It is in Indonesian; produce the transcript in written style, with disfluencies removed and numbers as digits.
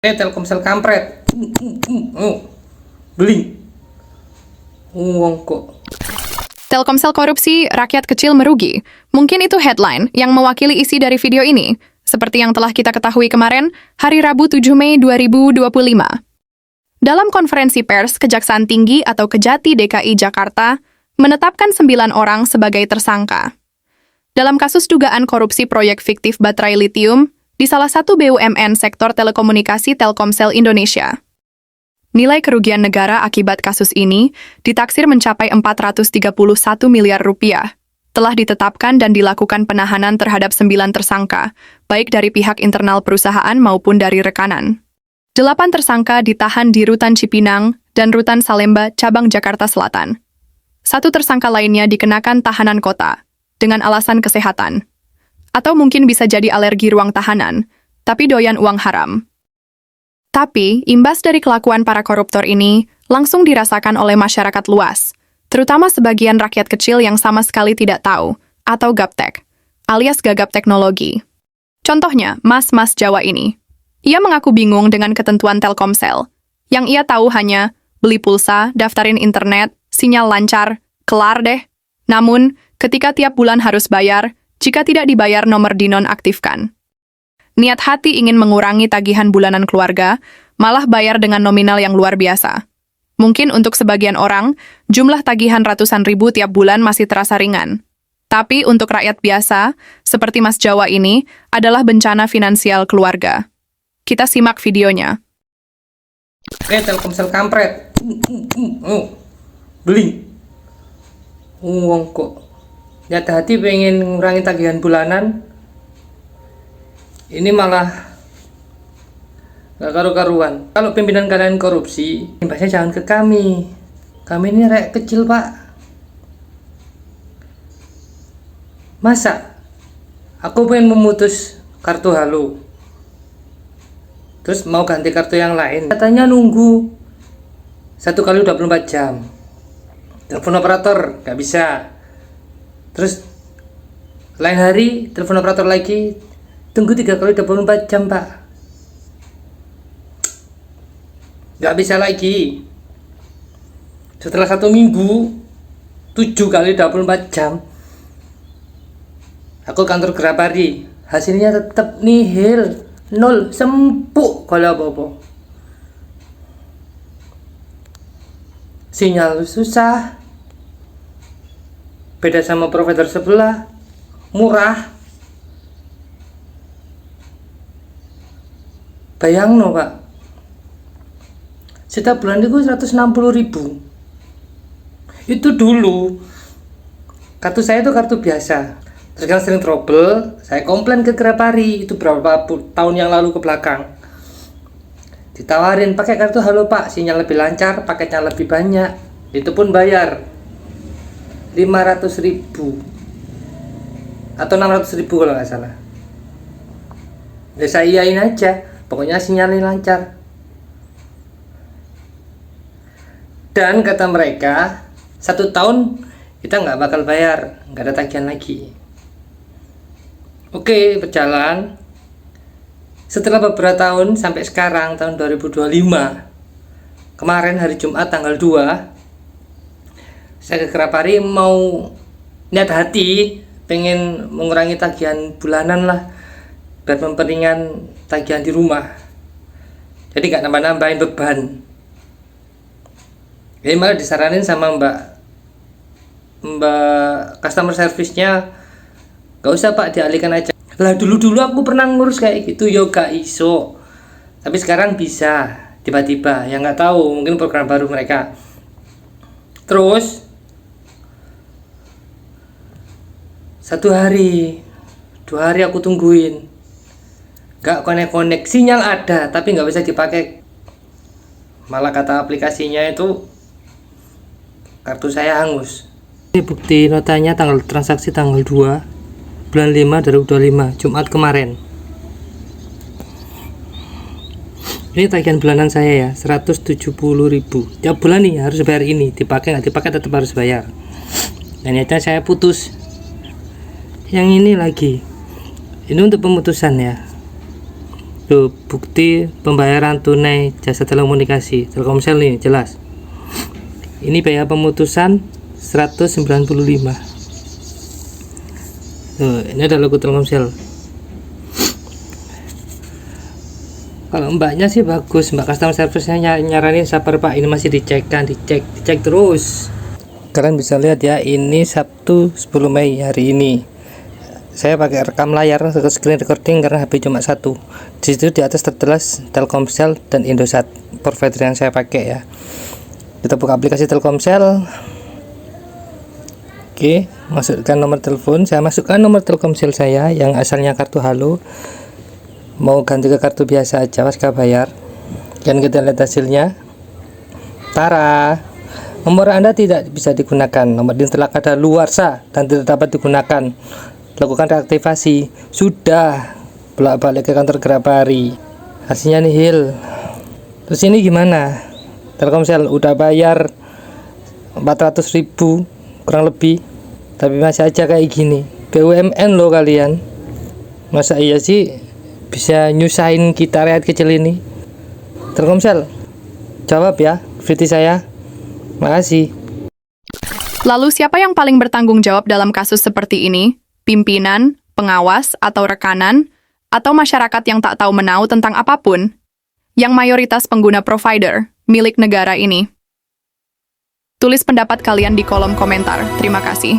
Telkomsel kampret. Beli. Uang kok. Telkomsel korupsi, rakyat kecil merugi. Mungkin itu headline yang mewakili isi dari video ini. Seperti yang telah kita ketahui kemarin, hari Rabu 7 Mei 2025. Dalam konferensi pers, Kejaksaan Tinggi atau Kejati DKI Jakarta menetapkan 9 orang sebagai tersangka. Dalam kasus dugaan korupsi proyek fiktif baterai litium di salah satu BUMN sektor telekomunikasi Telkomsel Indonesia. Nilai kerugian negara akibat kasus ini ditaksir mencapai 431 miliar rupiah. Telah ditetapkan dan dilakukan penahanan terhadap 9 tersangka, baik dari pihak internal perusahaan maupun dari rekanan. 8 tersangka ditahan di Rutan Cipinang dan Rutan Salemba, cabang Jakarta Selatan. 1 tersangka lainnya dikenakan tahanan kota dengan alasan kesehatan. Atau mungkin bisa jadi alergi ruang tahanan, tapi doyan uang haram. Tapi, imbas dari kelakuan para koruptor ini langsung dirasakan oleh masyarakat luas, terutama sebagian rakyat kecil yang sama sekali tidak tahu, atau gaptek, alias gagap teknologi. Contohnya, mas-mas Jawa ini. Ia mengaku bingung dengan ketentuan Telkomsel. Yang ia tahu hanya beli pulsa, daftarin internet, sinyal lancar, kelar deh. Namun, ketika tiap bulan harus bayar, jika tidak dibayar nomor dinonaktifkan. Niat hati ingin mengurangi tagihan bulanan keluarga, malah bayar dengan nominal yang luar biasa. Mungkin untuk sebagian orang, jumlah tagihan ratusan ribu tiap bulan masih terasa ringan. Tapi untuk rakyat biasa, seperti Mas Jawa ini, adalah bencana finansial keluarga. Kita simak videonya. Telkomsel kampret. Beli. Uang kok. Niat hati pengen ngurangi tagihan bulanan, ini malah gak karu-karuan. Kalau pimpinan kalian korupsi, imbasnya jangan ke kami. Kami ini rakyat kecil, Pak. Masa aku pengen memutus kartu Halo, terus mau ganti kartu yang lain, katanya nunggu 1 kali 24 jam. Telepon operator gak bisa. Terus lain hari telepon operator lagi, tunggu 3 kali 24 jam, Pak. Nggak bisa lagi. Setelah 1 minggu 7 kali 24 jam, aku kantor Grapari, hasilnya tetap nihil, 0, sempuk kalau apa-apa. Sinyal susah, beda sama provider sebelah, murah. Bayang no, Pak, setiap bulan itu 160.000. Itu dulu kartu saya itu kartu biasa. Terus kan sering trouble, saya komplain ke Grapari itu berapa tahun yang lalu ke belakang. Ditawarin pakai kartu Halo, Pak, sinyal lebih lancar, paketnya lebih banyak. Itu pun bayar 500.000 atau 600.000 kalau nggak salah. Ya saya iyain aja, pokoknya sinyalnya lancar. Dan kata mereka 1 tahun kita nggak bakal bayar, nggak ada tagihan lagi. Oke, berjalan. Setelah beberapa tahun sampai sekarang tahun 2025, kemarin hari Jumat tanggal 2, saya ke Grapari mau niat hati pengen mengurangi tagihan bulanan lah, biar memperingan tagihan di rumah, jadi gak nambah-nambahin beban. Jadi malah disaranin sama mbak customer service-nya, gak usah, Pak, dialihkan aja. Lah dulu aku pernah ngurus kayak gitu, yoga iso, tapi sekarang bisa tiba-tiba, ya nggak tahu, mungkin program baru mereka. Terus 1 hari 2 hari aku tungguin, gak konek-konek, sinyal ada tapi nggak bisa dipakai. Malah kata aplikasinya itu kartu saya hangus. Ini bukti notanya, tanggal transaksi tanggal 2 bulan 5 2025, Jumat kemarin. Ini tagihan bulanan saya ya, 170.000 tiap bulan nih, harus bayar ini. Dipakai nggak dipakai tetap harus bayar. Dan nyatanya saya putus. Yang ini lagi, ini untuk pemutusan ya. Tuh, bukti pembayaran tunai jasa telekomunikasi Telkomsel nih, jelas. Ini biaya pemutusan 195. Tuh, ini ada logo Telkomsel. Kalau mbaknya sih bagus, mbak customer service-nya nyaranin sabar pak, ini masih dicek terus. Kalian bisa lihat ya, ini Sabtu 10 Mei hari ini. Saya pakai rekam layar screen recording karena HP cuma satu. Di situ di atas tertulis Telkomsel dan Indosat, provider yang saya pakai ya. Kita buka aplikasi Telkomsel. Oke, masukkan nomor telepon. Saya masukkan nomor Telkomsel saya yang asalnya kartu halo. Mau ganti ke kartu biasa aja pasca bayar. Dan kita lihat hasilnya. Tara, nomor Anda tidak bisa digunakan. Nomor ini telah kadaluarsa dan tidak dapat digunakan. Lakukan reaktivasi. Sudah, bolak-balik ke kantor Grabari, hasilnya nihil. Terus ini gimana? Telkomsel udah bayar 400.000 kurang lebih, tapi masih aja kayak gini. BUMN loh kalian, masa iya sih bisa nyusahin kita rakyat kecil ini? Telkomsel, jawab ya video saya. Makasih. Lalu siapa yang paling bertanggung jawab dalam kasus seperti ini? Pimpinan, pengawas, atau rekanan, atau masyarakat yang tak tahu menau tentang apapun? Yang mayoritas pengguna provider milik negara ini. Tulis pendapat kalian di kolom komentar. Terima kasih.